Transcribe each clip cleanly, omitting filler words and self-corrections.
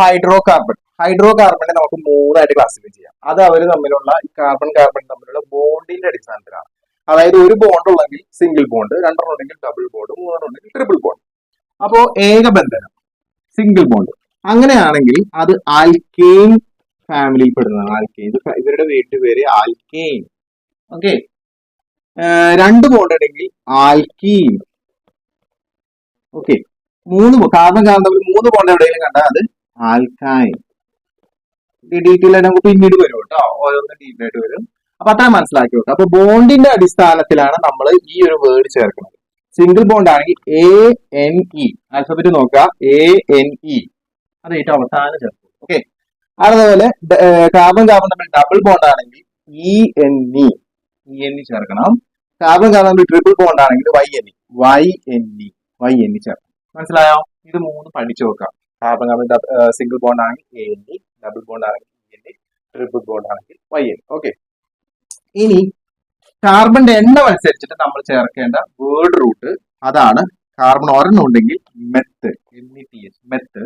Hydro കാർബണിനെ നമുക്ക് മൂന്നായിട്ട് classify ചെയ്യാം. അത് അവർ തമ്മിലുള്ള കാർബൺ തമ്മിലുള്ള ബോണ്ടിന്റെ അടിസ്ഥാനത്തിലാണ്. അതായത് ഒരു ബോണ്ട് ഉള്ളെങ്കിൽ സിംഗിൾ ബോണ്ട്, രണ്ടെണ്ണം ഉണ്ടെങ്കിൽ ഡബിൾ ബോണ്ട്, മൂന്നെണ്ണം ഉണ്ടെങ്കിൽ ട്രിപ്പിൾ ബോണ്ട്. അപ്പോ ഏകബന്ധനം സിംഗിൾ ബോണ്ട് അങ്ങനെയാണെങ്കിൽ അത് ആൽക്കെയിൻ ഫാമിലിയിൽ പെടുന്നതാണ്. ആൽക്കെയിൻ, ഇവരുടെ വീട്ടുപേര് ആൽക്കെയിൻ. ഓക്കെ, രണ്ട് ബോണ്ട് ഉണ്ടെങ്കിൽ ആൽക്കീൻ. ഓക്കെ, കാർബൺ തമ്മിൽ മൂന്ന് ബോണ്ട് എവിടെയെങ്കിലും കണ്ടാൽ അത് ആൽക്കൈൻ. ഡീറ്റെയിൽ ആയിട്ട് നമുക്ക് പിന്നീട് വരും കേട്ടോ, ഓരോന്നും ഡീറ്റെയിൽ ആയിട്ട് വരും. അപ്പൊ അത്ര മനസ്സിലാക്കി വെക്കുക. അപ്പൊ ബോണ്ടിന്റെ അടിസ്ഥാനത്തിലാണ് നമ്മൾ ഈ ഒരു വേർഡ് ചേർക്കുന്നത്. സിംഗിൾ ബോണ്ട് ആണെങ്കിൽ ANE, ആൽഫബറ്റ് നോക്കുക, ANE, അത് ഏറ്റവും അവസാനം ചേർക്കും. ഓക്കെ, അതുപോലെ കാർബൺ തമ്മിൽ ഡബിൾ ബോണ്ട് ആണെങ്കിൽ ENE ചേർക്കണം. കാർബൺ തമ്മിൽ ട്രിപ്പിൾ ബോണ്ട് ആണെങ്കിൽ YNE ചേർക്കണം. മനസ്സിലായോ? ഇത് മൂന്ന് പഠിച്ചു നോക്കാം. കാർബൺ സിംഗിൾ ബോണ്ട് ആണെങ്കിൽ ANE, ഡബിൾ ബോണ്ട് ആണെങ്കിൽ ENE, ട്രിപ്പിൾ ബോണ്ട് ആണെങ്കിൽ YNE. ഓക്കെ, ഇനി കാർബണിന്റെ എണ്ണം അനുസരിച്ചിട്ട് നമ്മൾ ചേർക്കേണ്ട വേർഡ് റൂട്ട് അതാണ്. കാർബൺ ഒരെണ്ണം ഉണ്ടെങ്കിൽ മെത്ത്, മെത്ത്,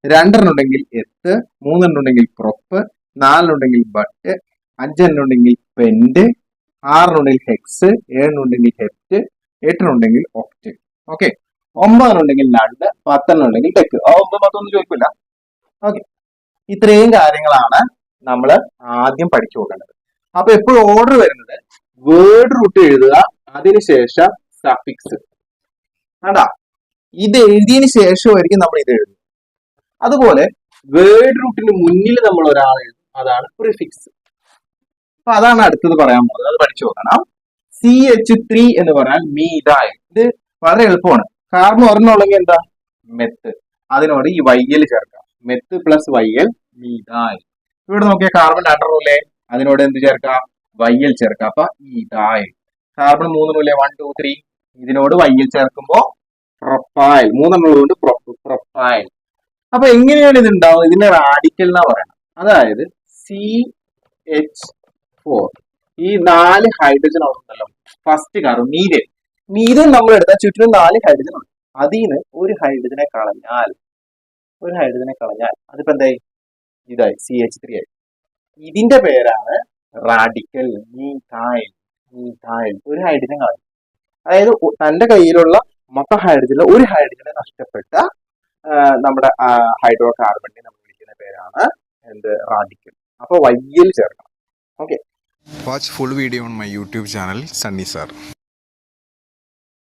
രണ്ടെണ്ണം ഉണ്ടെങ്കിൽ എത്ത്, മൂന്നെണ്ണം ഉണ്ടെങ്കിൽ പ്രൊപ്പ്, നാലെണ്ണുണ്ടെങ്കിൽ ബട്ട്, അഞ്ചെണ്ണം ഉണ്ടെങ്കിൽ പെന്റ്, ആറെണ്ണുണ്ടെങ്കിൽ ഹെക്സ്, ഏഴെണ്ണുണ്ടെങ്കിൽ ഹെപ്റ്റ്, എട്ടെണ്ണുണ്ടെങ്കിൽ ഒക്റ്റ്. ഓക്കെ, ഒമ്പതെണ്ണുണ്ടെങ്കിൽ നണ്ട്, പത്തെണ്ണം ഉണ്ടെങ്കിൽ ടെക്ക്. 9, 10 ചോദിക്കില്ല. ഓക്കെ, ഇത്രയും കാര്യങ്ങളാണ് നമ്മൾ ആദ്യം പഠിച്ചു നോക്കേണ്ടത്. അപ്പൊ എപ്പോഴും ഓർഡർ വരുന്നത് വേർഡ് റൂട്ട് എഴുതുക, അതിനുശേഷം സഫിക്സ്. ആണ്ടാ, ഇത് എഴുതിയതിനു ശേഷമായിരിക്കും നമ്മൾ ഇത് എഴുതുന്നത്. അതുപോലെ വേർഡ് റൂട്ടിന് മുന്നിൽ നമ്മൾ ഒരാൾ എഴുതും, അതാണ് പ്രിഫിക്സ്. അപ്പൊ അതാണ് അടുത്തത് പറയാൻ പോകുന്നത്, അത് പഠിച്ചു നോക്കണം. CH3 എന്ന് പറഞ്ഞാൽ മീഥൈൽ. ഇത് വളരെ എളുപ്പമാണ്. കാർബൺ ഒരെണ്ണം ഉള്ളെങ്കിൽ എന്താ? മെത്ത്. അതിനോട് ഈ YL ചേർക്കാം. Meth plus YL, methyl. ഇവിടെ നോക്കിയാൽ കാർബൺ രണ്ടെണ്ണമില്ലേ, അതിനോട് എന്ത് ചേർക്കാം? YL ചേർക്കാം. അപ്പൊ ഈഥൈൽ. കാർബൺ മൂന്നെണ്ണമില്ലേ, 1 2 3, ഇതിനോട് YL ചേർക്കുമ്പോ പ്രൊപ്പൈൽ. മൂന്നെണ്ണമുള്ളതുകൊണ്ട് പ്രൊപ്പൈൽ. അപ്പൊ എങ്ങനെയാണ് ഇത് ഉണ്ടാവുന്നത്? ഇതിന്റെ റാഡിക്കൽ എന്നാ പറയണം. അതായത് CH4, ഈ 4 ഹൈഡ്രജൻ ഉണ്ടല്ലോ, ഫസ്റ്റ് കാർബൺ മീഥേൻ നമ്മൾ എടുത്താൽ ചുറ്റിനും 4 ഹൈഡ്രജൻ ഉണ്ട്. അതിന് ഒരു ഹൈഡ്രജനെ കളഞ്ഞാൽ അതിപ്പോ എന്തായി? ഇതായി CH3 ആയി. ഇതിന്റെ പേരാണ് റാഡിക്കൽ. മീഥൈൽ. ഒരു ഹൈഡ്രജൻ കളഞ്ഞു. അതായത് തന്റെ കയ്യിലുള്ള മൊത്തം ഹൈഡ്രജനിൽ ഒരു ഹൈഡ്രജനെ നഷ്ടപ്പെട്ട നമ്മുടെ ഹൈഡ്രോ കാർബണിനെ നമ്മൾ വിളിക്കുന്ന പേരാണ് എന്ത്? റാഡിക്കൽ. അപ്പൊ YL ചേർക്കണം. Okay, Watch full video on my YouTube channel, Sunny Sir.